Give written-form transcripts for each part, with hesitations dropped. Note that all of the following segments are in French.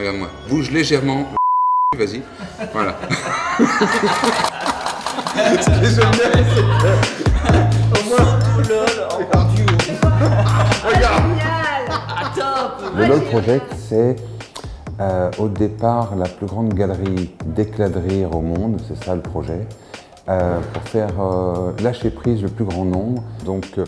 Regarde-moi. Bouge légèrement. Vas-y. Voilà. Ce que j'aime bien, c'est que... Au moins... Regarde. Le LOL Project, c'est au départ la plus grande galerie d'éclats de rire au monde, c'est ça le projet, pour faire lâcher prise le plus grand nombre. Donc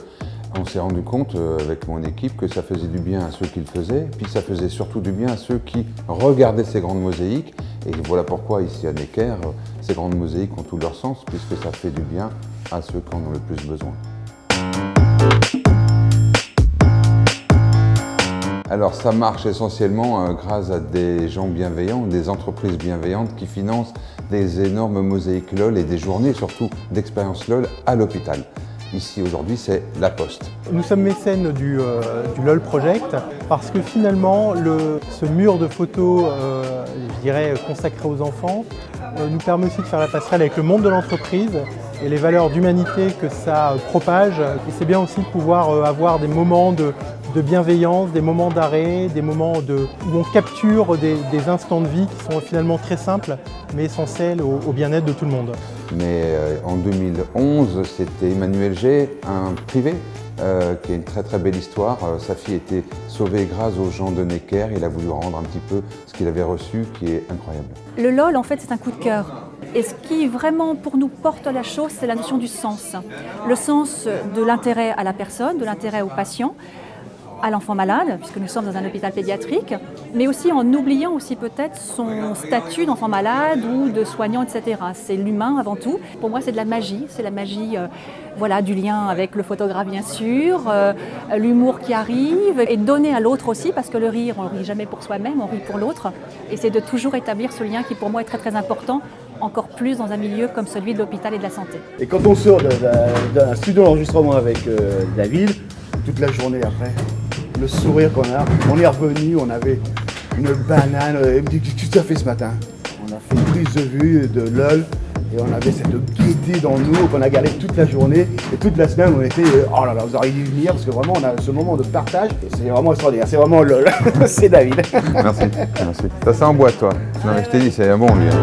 on s'est rendu compte avec mon équipe que ça faisait du bien à ceux qui le faisaient, puis ça faisait surtout du bien à ceux qui regardaient ces grandes mosaïques. Et voilà pourquoi ici à Necker, ces grandes mosaïques ont tout leur sens, puisque ça fait du bien à ceux qui en ont le plus besoin. Alors ça marche essentiellement grâce à des gens bienveillants, des entreprises bienveillantes qui financent des énormes mosaïques LOL et des journées surtout d'expérience LOL à l'hôpital. Ici aujourd'hui c'est La Poste. Nous sommes mécènes du LOL Project parce que finalement ce mur de photos, je dirais consacré aux enfants, nous permet aussi de faire la passerelle avec le monde de l'entreprise et les valeurs d'humanité que ça propage. Et c'est bien aussi de pouvoir avoir des moments de bienveillance, des moments d'arrêt, des moments où on capture des instants de vie qui sont finalement très simples mais essentiels au bien-être de tout le monde. Mais en 2011, c'était Emmanuel G, un privé, qui a une très très belle histoire. Sa fille était sauvée grâce aux gens de Necker. Il a voulu rendre un petit peu ce qu'il avait reçu, qui est incroyable. Le LOL, en fait, c'est un coup de cœur. Et ce qui vraiment pour nous porte la chose, c'est la notion du sens. Le sens de l'intérêt à la personne, de l'intérêt au patient, à l'enfant malade, puisque nous sommes dans un hôpital pédiatrique, mais aussi en oubliant aussi peut-être son statut d'enfant malade ou de soignant, etc. C'est l'humain avant tout. Pour moi, c'est de la magie. C'est la magie voilà, du lien avec le photographe, bien sûr, l'humour qui arrive, et donner à l'autre aussi, parce que le rire, on ne rit jamais pour soi-même, on rit pour l'autre. Et c'est de toujours établir ce lien qui, pour moi, est très, très important, encore plus dans un milieu comme celui de l'hôpital et de la santé. Et quand on sort d'un studio d'enregistrement avec David, toute la journée après, le sourire qu'on a, on est revenu, on avait une banane, qu'est-ce que tu as fait ce matin? On a fait une prise de vue de LOL et on avait cette gaieté dans nous qu'on a gardé toute la journée et toute la semaine on était, oh là là, vous auriez dû venir parce que vraiment on a ce moment de partage et c'est vraiment extraordinaire, c'est vraiment LOL, c'est David. Merci, merci. Ça c'est en boîte toi. Non mais je t'ai dit, c'est bon lui. Hein.